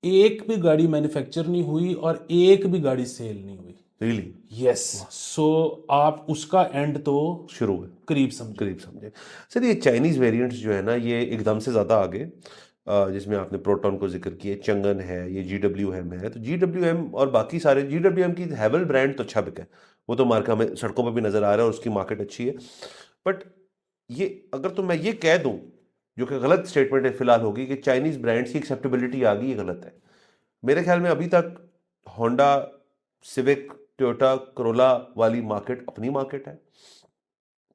एक भी गाड़ी मैन्युफैक्चर नहीं हुई और एक भी गाड़ी सेल नहीं हुई। रियली यस, सो आप उसका एंड तो शुरू है, करीब समझो। करीब समझे। सर ये चाइनीज़ वेरिएंट्स जो है ना ये एकदम से ज़्यादा आगे, जिसमें आपने प्रोटॉन को जिक्र किया, चंगन है, ये GWM है, तो GWM और बाकी सारे, GWM की हैवल ब्रांड तो अच्छा बिका है, वो तो मार्केट हमें सड़कों पर भी नज़र आ रहा है और उसकी मार्केट अच्छी है। बट ये अगर तो मैं ये कह दूं, जो कि गलत स्टेटमेंट है फिलहाल होगी, कि चाइनीज़ ब्रांड्स की एक्सेप्टेबिलिटी आ गई, ये गलत है। मेरे ख्याल में अभी तक होंडा, सिविक, टोयोटा, करोला वाली मार्केट अपनी मार्केट है,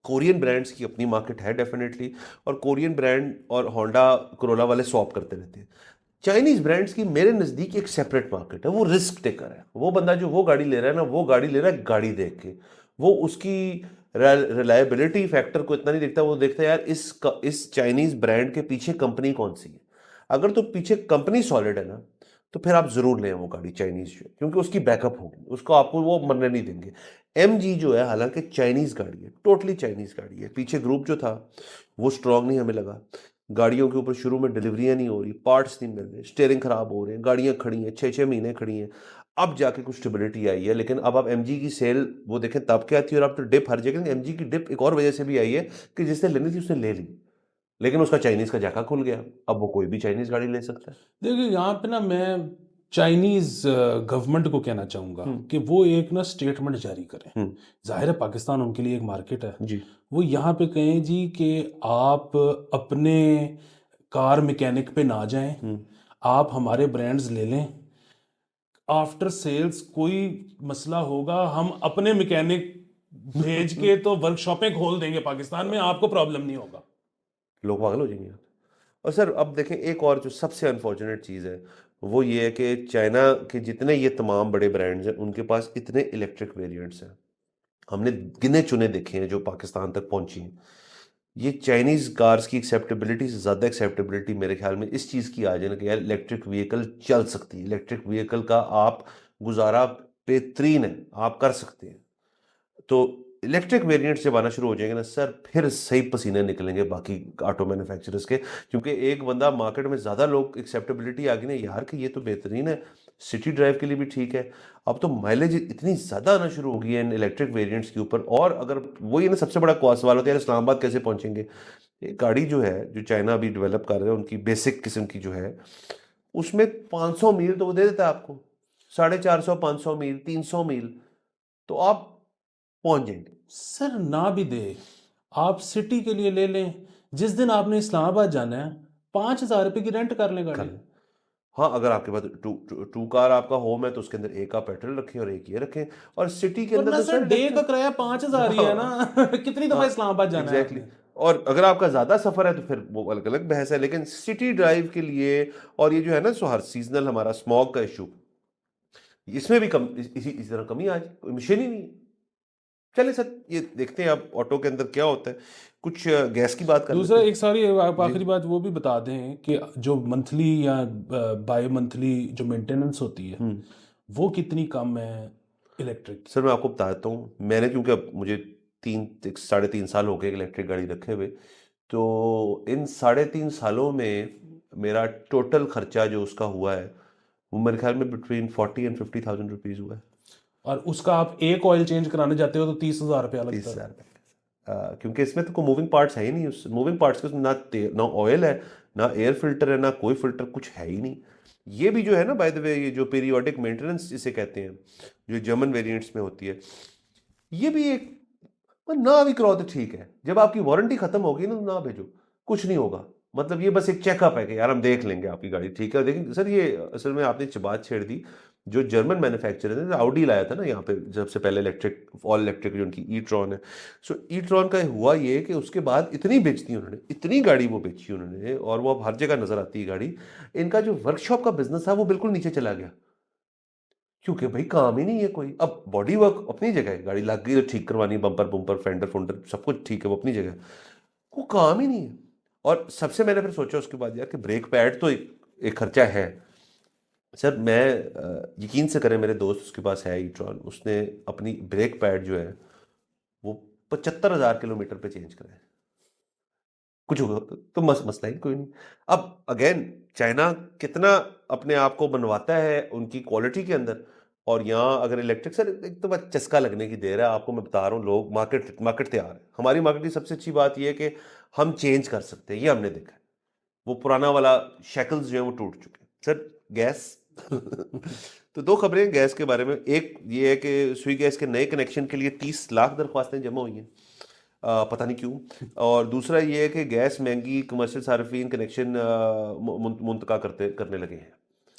कोरियन ब्रांड्स की अपनी मार्केट है डेफिनेटली, और कोरियन ब्रांड और होंडा करोला वाले स्वैप करते रहते हैं। चाइनीज़ ब्रांड्स की मेरे नज़दीक एक सेपरेट मार्केट है, वो रिस्क टेकर है। वो बंदा जो वो गाड़ी ले रहा है ना, वो गाड़ी ले रहा है गाड़ी देख के, वो उसकी रिलायबिलिटी फैक्टर को इतना नहीं देखता, वो देखता है यार इस चाइनीज़ ब्रांड के पीछे कंपनी कौन सी है। अगर तो पीछे कंपनी सॉलिड है ना, तो फिर आप ज़रूर लें वो गाड़ी चाइनीज़ जो है, क्योंकि उसकी बैकअप होगी, उसको आपको वो मरने नहीं देंगे। MG जो है हालांकि चाइनीज़ गाड़ी है, टोटली चाइनीज़ गाड़ी है, पीछे ग्रुप जो था वो स्ट्रांग नहीं हमें लगा, गाड़ियों के ऊपर शुरू में डिलीवरियां नहीं हो रही, पार्ट्स नहीं मिल रहे, स्टीयरिंग खराब हो रहे हैं, गाड़ियां खड़ी हैं 6-6 महीने खड़ी हैं। अब जाके कुछ स्टेबिलिटी आई है, लेकिन अब आप एमजी की सेल वो देखें तब क्या थी, और अब तो डिप हर जगह। एमजी की डिप एक और वजह से भी आई है कि जिसने लेनी थी उसने ले ली, लेकिन उसका चाइनीज का जाका खुल गया, अब वो कोई भी चाइनीज गाड़ी ले सकता है। देखिए यहाँ पे ना मैं चाइनीज गवर्नमेंट को कहना चाहूँगा हम्म। कि वो एक ना स्टेटमेंट जारी करें। हम्म। जाहिर है पाकिस्तान उनके लिए एक मार्केट है, जी। वो यहाँ पे कहें जी कि आप अपने कार मैकेनिक पे ना जाएं, हम्म। आप हमारे ब्रांड्स ले लें, आफ्टर सेल्स कोई मसला होगा हम अपने मैकेनिक भेज के तो वर्कशॉपें खोल देंगे पाकिस्तान में, आपको प्रॉब्लम नहीं होगा। लोग पागल हो जाएंगे। और सर अब देखें, एक और जो सबसे अनफॉर्चुनेट चीज़ है वो ये है कि चाइना के जितने ये तमाम बड़े ब्रांड्स हैं उनके पास इतने इलेक्ट्रिक वेरिएंट्स हैं, हमने गिने चुने देखे हैं जो पाकिस्तान तक पहुंची हैं। ये चाइनीज कार्स की एक्सेप्टेबिलिटी से ज़्यादा एक्सेप्टेबिलिटी मेरे ख्याल में इस चीज़ की आ जाए ना कि यार इलेक्ट्रिक व्हीकल चल सकती है, इलेक्ट्रिक व्हीकल का आप गुजारा बेहतरीन है, आप कर सकते हैं। तो इलेक्ट्रिक वेरिएंट्स जब आना शुरू हो जाएंगे ना सर, फिर सही पसीने निकलेंगे बाकी ऑटो मैन्युफैक्चरर्स के, क्योंकि एक बंदा मार्केट में ज़्यादा लोग एक्सेप्टेबिलिटी आ गई ना यार कि ये तो बेहतरीन है, सिटी ड्राइव के लिए भी ठीक है। अब तो माइलेज इतनी ज़्यादा आना शुरू हो गई है इन इलेक्ट्रिक वेरिएंट्स के ऊपर, और अगर वही ना सबसे बड़ा कॉस्ट वाला होता है यार इस्लामाबाद कैसे पहुंचेंगे। ये गाड़ी जो है जो चाइना अभी डेवलप कर रहे हैं उनकी बेसिक किस्म की जो है, उसमें 500 मील तो वो दे देता है आपको, 450 500 मील 300 मील तो आप पहुंच जाएंगे। सर ना भी दे, आप सिटी के लिए ले लें, जिस दिन आपने इस्लामाबाद जाना है 5,000 रुपये की रेंट कर लें गाड़ी। कर लें। हाँ, अगर आपके पास टू कार आपका होम है तो उसके अंदर एक आप पेट्रोल रखें और एक ये रखें, और सिटी के अंदर वरना तो सर सर डे का इलेक्ट्रिक। किराया 5,000 ही है ना। कितनी दफा हाँ, इस्लामाबाद जाना है एग्जैक्टली। आपने। और अगर आपका ज्यादा सफर है तो फिर वो अलग अलग बहस है, लेकिन सिटी ड्राइव के लिए, और ये जो है ना सो हर सीजनल हमारा स्मॉग का इशू, इसमें भी कम इसी तरह कमी आज कोई मशीन ही नहीं है। चलिए सर ये देखते हैं अब ऑटो के अंदर क्या होता है, कुछ गैस की बात कर दूसरा लेते हैं। एक सारी आप जी। आखिरी बात वो भी बता दें कि जो मंथली या बाय मंथली जो मेंटेनेंस होती है वो कितनी कम है इलेक्ट्रिक की। सर मैं आपको बताता हूँ, मैंने क्योंकि अब मुझे 3 साढ़े 3 साल हो गए इलेक्ट्रिक गाड़ी रखे हुए, तो इन 3.5 सालों में मेरा टोटल खर्चा जो उसका हुआ है वो मेरे ख्याल में बिटवीन 40 and 50,000 रुपीज़ हुआ है। और उसका आप एक ऑयल चेंज कराने जाते हो तो 30,000 रुपया लगता है। 30,000 क्योंकि इसमें तो कोई मूविंग पार्ट्स है ही नहीं, उस मूविंग पार्ट्स के उसमें ना ऑयल है, ना एयर फिल्टर है, ना कोई फिल्टर, कुछ है ही नहीं। ये भी जो है ना बाय द वे, ये जो पीरियोडिक मेंटेनेंस जिसे कहते हैं जो जर्मन वेरिएंट्स में होती है, ये भी एक ना भी कराओ तो ठीक है, जब आपकी वारंटी खत्म होगी ना तो ना भेजो, कुछ नहीं होगा। मतलब ये बस एक चेकअप है कि यार हम देख लेंगे आपकी गाड़ी ठीक है। लेकिन सर ये असल में आपने बात छेड़ दी, जो जर्मन मैन्युफैक्चरर है, आउडी लाया था ना यहाँ पे सबसे पहले इलेक्ट्रिक, ऑल इलेक्ट्रिक जो उनकी ई ट्रॉन है। सो ई ट्रॉन का हुआ ये कि उसके बाद इतनी बेचती उन्होंने, इतनी गाड़ी वो बेची उन्होंने, और वो अब हर जगह नजर आती है गाड़ी। इनका जो वर्कशॉप का बिजनेस था वो बिल्कुल नीचे चला गया, क्योंकि भाई काम ही नहीं है कोई। अब बॉडी वर्क अपनी जगह है, गाड़ी लग गई तो ठीक करवानी, बम्पर बुम्पर फेंडर फुंडर सब कुछ ठीक है, वो अपनी जगह, वो काम ही नहीं है। और सबसे मैंने फिर सोचा उसके बाद यार कि ब्रेक पैड तो एक खर्चा है। सर मैं यकीन से करें, मेरे दोस्त उसके पास है ई ट्रॉन, उसने अपनी ब्रेक पैड जो है वो 75,000 किलोमीटर पे चेंज कराए। कुछ होगा तो मसला ही कोई नहीं। अब अगेन चाइना कितना अपने आप को बनवाता है उनकी क्वालिटी के अंदर, और यहाँ अगर इलेक्ट्रिक सर एक तो बस चस्का लगने की देर है आपको, मैं बता रहा हूँ, लोग मार्केट मार्केट तैयार है। हमारी मार्केट की सबसे अच्छी बात यह है कि हम चेंज कर सकते हैं, ये हमने देखा है। वो पुराना वाला शैकल्स जो है वो टूट चुके हैं सर। गैस तो दो खबरें गैस के बारे में, एक ये है कि स्वी गैस के नए कनेक्शन के लिए 30 लाख दरख्वास्तें जमा हुई हैं, पता नहीं क्यों। और दूसरा ये है कि गैस महंगी, कमर्शियल सार्फिन कनेक्शन मुंतका करने लगे हैं।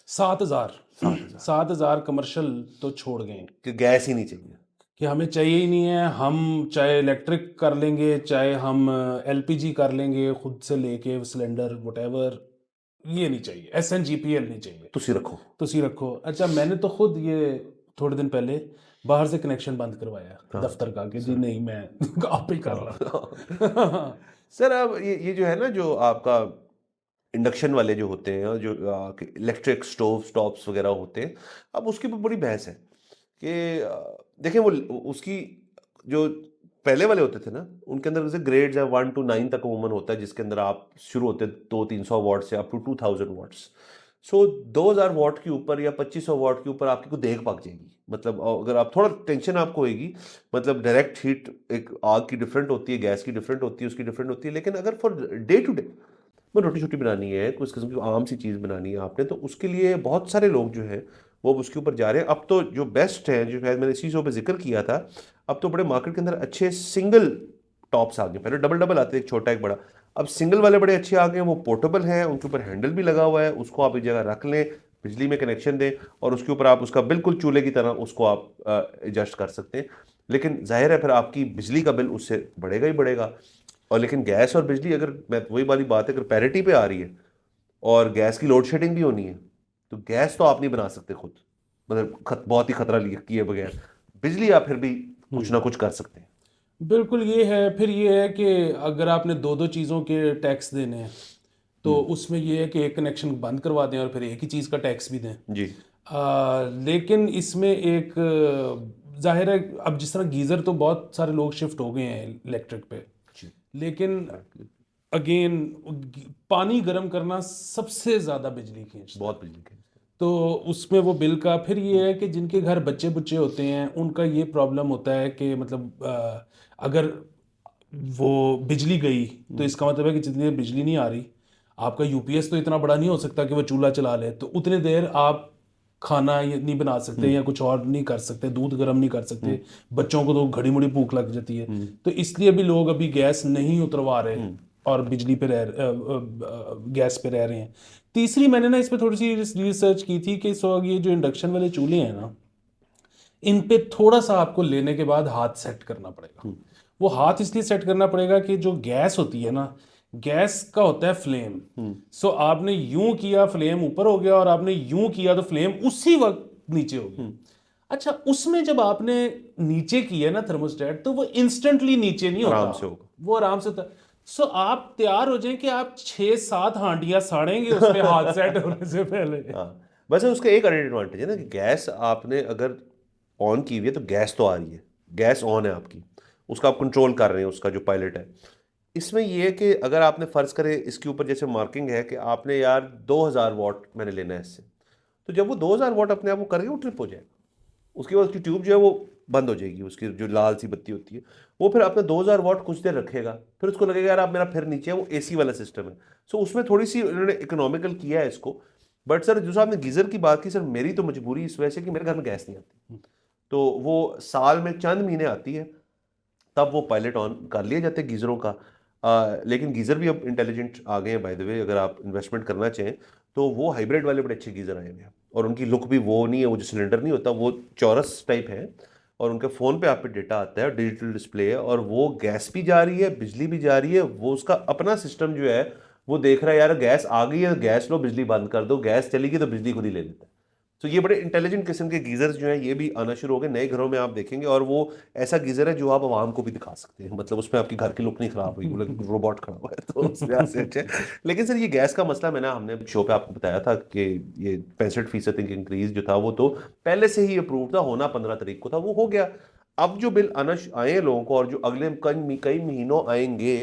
7,000 7,000 7,000 कमर्शियल तो छोड़ गए कि गैस ही नहीं चाहिए। कि हमें चाहिए ही नहीं है, हम चाहे इलेक्ट्रिक कर लेंगे चाहे हम एलपीजी कर लेंगे खुद से लेके सिलेंडर वटेवर, ये नहीं चाहिए, SNGPL नहीं चाहिए। तुसी रखो। तुसी रखो। अच्छा मैंने तो खुद ये थोड़े दिन पहले बाहर से कनेक्शन बंद करवाया दफ्तर का कि जी नहीं मैं आप ही कर रहा। सर अब ये जो है ना जो आपका इंडक्शन वाले जो होते हैं, जो इलेक्ट्रिक स्टोव्स वगैरह होते हैं, अब उसके ऊपर बड़ी बहस है कि देखें वो उसकी जो पहले वाले होते थे ना उनके अंदर जैसे ग्रेड्स है 1 to 9 तक अमूमन होता है, जिसके अंदर आप शुरू होते हैं 200-300 वाट से up to 2000 watts. So 2000 watt के ऊपर या 2500 वॉट के ऊपर आपकी को देग पक जाएगी। मतलब अगर आप थोड़ा टेंशन आपको होएगी, मतलब डायरेक्ट हीट एक आग की डिफरेंट होती है, गैस की डिफरेंट होती है, उसकी डिफरेंट होती है, लेकिन अगर फॉर डे टू डे में रोटी छोटी बनानी है, कुछ किस्म की आम सी चीज़ बनानी है आपने, तो उसके लिए बहुत सारे लोग जो हैं वो अब उसके ऊपर जा रहे हैं। अब तो जो बेस्ट है, जो शायद मैंने इसी शो पे जिक्र किया था, अब तो बड़े मार्केट के अंदर अच्छे सिंगल टॉप्स आ गए। पहले डबल डबल आते थे, एक छोटा एक बड़ा, अब सिंगल वाले बड़े अच्छे आ गए हैं। वो पोर्टेबल हैं, उनके ऊपर हैंडल भी लगा हुआ है, उसको आप एक जगह रख लें, बिजली में कनेक्शन दें और उसके ऊपर आप उसका बिल्कुल चूल्हे की तरह उसको आप एडजस्ट कर सकते हैं। लेकिन जाहिर है फिर आपकी बिजली का बिल उससे बढ़ेगा ही बढ़ेगा। और लेकिन गैस और बिजली, अगर मैं वही वाली बात है, अगर पैरिटी पे आ रही है और गैस की लोड शेडिंग भी होनी है, तो गैस तो आप नहीं बना सकते खुद, मतलब बहुत ही खतरा किए बगैर। बिजली आप फिर भी कुछ ना कुछ कर सकते हैं। बिल्कुल ये है। फिर ये है कि अगर आपने दो दो चीज़ों के टैक्स देने हैं तो उसमें ये है कि एक कनेक्शन बंद करवा दें और फिर एक ही चीज़ का टैक्स भी दें। जी लेकिन इसमें एक जाहिर है, अब जिस तरह गीज़र तो बहुत सारे लोग शिफ्ट हो गए हैं इलेक्ट्रिक पे, जी लेकिन अगेन पानी गर्म करना सबसे ज़्यादा बिजली खींचता है। बहुत बिजली के। तो उसमें वो बिल का फिर ये है कि जिनके घर बच्चे बुच्चे होते हैं उनका ये प्रॉब्लम होता है कि मतलब अगर वो बिजली गई तो इसका मतलब है कि जितनी देर बिजली नहीं आ रही, आपका यूपीएस तो इतना बड़ा नहीं हो सकता कि वो चूल्हा चला ले, तो उतनी देर आप खाना ये नहीं बना सकते या कुछ और नहीं कर सकते, दूध गर्म नहीं कर सकते, बच्चों को तो घड़ी मुड़ी भूख लग जाती है। तो इसलिए भी लोग अभी गैस नहीं उतरवा रहे और बिजली पे गैस पे रह रहे हैं। तीसरी, मैंने ना इस पे थोड़ी सी रिसर्च की थी कि ये जो इंडक्शन वाले चूल्हे हैं ना, इन पे थोड़ा सा आपको लेने के बाद हाथ सेट करना पड़ेगा। वो हाथ इसलिए सेट करना पड़ेगा कि जो गैस होती है ना, गैस का होता है फ्लेम। सो आपने यूं किया, फ्लेम ऊपर हो गया, और आपने यूं किया तो फ्लेम उसी वक्त नीचे हो गया। अच्छा, उसमें जब आपने नीचे किया ना थर्मोस्टेट, तो वो इंस्टेंटली नीचे नहीं होता, आराम से होगा। वो आराम से होता। सो आप तैयार हो जाएं कि आप 6-7 हांडियां साड़ेंगे उस पे हाथ सेट होने से पहले। हाँ, वैसे उसका एक एडवांटेज है ना कि गैस आपने अगर ऑन की हुई है तो गैस तो आ रही है, गैस ऑन है आपकी, उसका आप कंट्रोल कर रहे हैं, उसका जो पायलट है। इसमें ये है कि अगर आपने फर्ज करे इसके ऊपर जैसे मार्किंग है कि आपने यार 2000 वॉट मैंने लेना है इससे, तो जब वो 2000 वॉट अपने आप को करेगा वो ट्रिप हो जाएगा। उसके बाद उसकी ट्यूब जो है वो बंद हो जाएगी, उसकी जो लाल सी बत्ती होती है वो फिर अपना 2000 वॉट कुछ देर रखेगा, फिर उसको लगेगा यार आप मेरा फिर नीचे है। वो एसी वाला सिस्टम है, सो उसमें थोड़ी सी उन्होंने इकोनॉमिकल किया है इसको। बट सर जो आपने गीज़र की बात की, सर मेरी तो मजबूरी इस वजह से कि मेरे घर में गैस नहीं आती, तो वो साल में चंद महीने आती है, तब वो पायलट ऑन कर लिए जाते हैं गीज़रों का। लेकिन गीज़र भी अब इंटेलिजेंट आ गए हैं बाय द वे, अगर आप इन्वेस्टमेंट करना चाहें तो वो हाइब्रिड वाले बड़े अच्छे गीज़र आए हुए हैं। और उनकी लुक भी वो नहीं है, वो जो सिलेंडर नहीं होता, वो चौरस टाइप है, और उनके फ़ोन पे आप पे डेटा आता है, डिजिटल डिस्प्ले है, और वो गैस भी जा रही है, बिजली भी जा रही है। वो उसका अपना सिस्टम जो है वो देख रहा है यार गैस आ गई है, गैस लो, बिजली बंद कर दो, गैस चलेगी तो बिजली खुद ही ले लेता है। तो ये बड़े इंटेलिजेंट किस्म के गीजर्स जो हैं ये भी आना शुरू हो गए नए घरों में, आप देखेंगे। और वो ऐसा गीजर है जो आप आवाम को भी दिखा सकते हैं, मतलब उसमें आपकी घर की लुक नहीं खराब हुई, मतलब रोबोट खड़ा हुआ है, तो उस लिहाज से अच्छा है। लेकिन सर ये गैस का मसला, मैंने हमने शो पे आपको बताया था कि ये 65% इंक्रीज जो था वो तो पहले से ही अप्रूव था, होना 15 तारीख को था, वो हो गया। अब जो बिल आना आए हैं लोगों को और जो अगले कई महीनों आएंगे,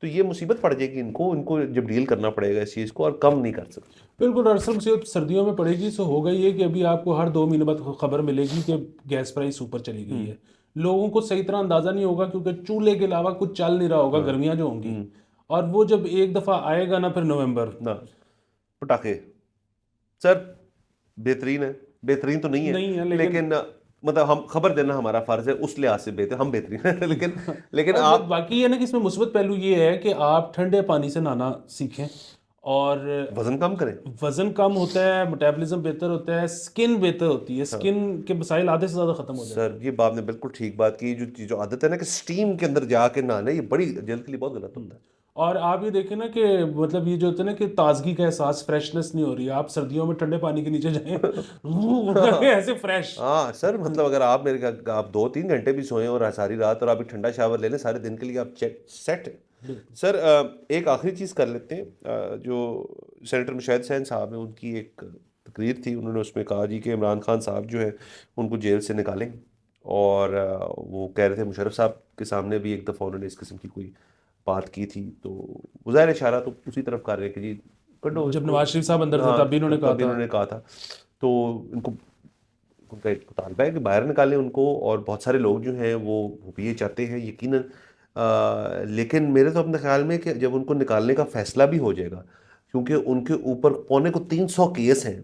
तो ये मुसीबत पड़ जाएगी इनको इनको जब डील करना पड़ेगा इस चीज़ को, और कम नहीं कर सकते। बिल्कुल, दरअसल मुसीबत सर्दियों में पड़ेगी। सो होगा ये कि अभी आपको हर 2 महीने बाद खबर मिलेगी कि गैस प्राइस ऊपर चली गई है। लोगों को सही तरह अंदाज़ा नहीं होगा क्योंकि चूल्हे के अलावा कुछ चल नहीं रहा होगा, गर्मियाँ जो होंगी। और वो जब एक दफ़ा आएगा ना, फिर नवंबर, ना पटाखे सर बेहतरीन है, बेहतरीन तो नहीं है, नहीं है लेकिन मतलब हम खबर देना हमारा फर्ज है, उस लिहाज से बेहतर हम बेहतरीन है। लेकिन और आप बाकी ये ना कि इसमें मुस्बत पहलू ये है कि आप ठंडे पानी से नहाना सीखें, और वजन कम करें। वजन कम होता है, मेटाबॉलिज्म बेहतर होता है, स्किन बेहतर होती है, स्किन के मसाइल आधे से ज़्यादा ख़त्म हो जाते हैं। सर ये बात ने बिल्कुल ठीक बात की, जो जो आदत है ना कि स्टीम के अंदर जाके नहाना, ये बड़ी जल्द के लिए बहुत गलत होता है। और आप ये देखें ना कि मतलब ये जो होता है ना कि ताजगी का एहसास, फ्रेशनेस नहीं हो रही है। आप सर्दियों में ठंडे पानी के नीचे जाएं करके ऐसे फ्रेश। हाँ सर, मतलब अगर आप आप 2-3 घंटे भी सोए और सारी रात और आप एक ठंडा शावर ले लें, सारे दिन के लिए आप चेक सेट है। सर एक आखिरी चीज़ कर लेते हैं। जो सेनेटर मुशैद हुसैन साहब हैं, उनकी एक तकरीर थी, उन्होंने उसमें कहा जी कि इमरान खान साहब जो है उनको जेल से निकालें। और वो कह रहे थे मुशर्रफ साहब के सामने भी एक दफ़ा उन्होंने इस किस्म की कोई बात की थी, तो ज़ाहिर इशारा तो उसी तरफ कर रहे हैं कि जी करो जब इसको। नवाज शरीफ साहब अंदर थे हाँ, तब भी इन्होंने कहा तभी था। उन्होंने कहा था। तो इनको उनका एक मुतालबा है कि बाहर निकालें उनको, और बहुत सारे लोग जो हैं वो भी ये चाहते हैं यकीनन। लेकिन मेरे तो अपने ख्याल में कि जब उनको निकालने का फैसला भी हो जाएगा, क्योंकि उनके ऊपर पौने को 300 केस हैं,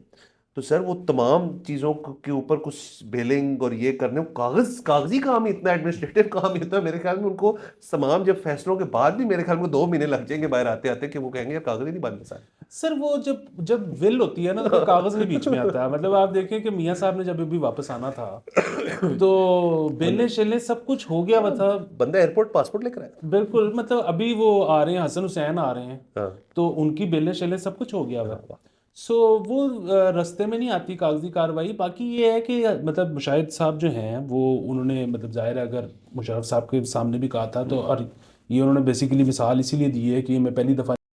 तो सर वो तमाम चीज़ों के ऊपर कुछ बेलिंग और ये करने, कागजी काम ही इतना, एडमिनिस्ट्रेटिव काम ही इतना, मेरे ख्याल में उनको तमाम जब फैसलों के बाद भी मेरे ख्याल में 2 महीने लग जाएंगे बाहर आते आते, कि वो कहेंगे यार कागज ही नहीं बनते सारे। सर वो जब जब विल होती है ना तो कागज भी बीच में आता है। मतलब आप देखें कि मियां साहब ने जब भी वापस आना था तो बेलें शेलें सब कुछ हो गया था। बंदा एयरपोर्ट पासपोर्ट लेकर आया बिल्कुल, मतलब अभी वो आ रहे हैं, हसन हुसैन आ रहे हैं, था। हाँ। तो उनकी बेलें शेलें सब कुछ हो गया हुआ है। सो वो रास्ते में नहीं आती कागजी कार्रवाई। बाकी ये है कि मतलब मुशाहिद साहब जो हैं वो उन्होंने मतलब जाहिर है अगर मुशर्रफ साहब के सामने भी कहा था तो, और ये उन्होंने बेसिकली मिसाल इसीलिए दी है कि मैं पहली दफ़ा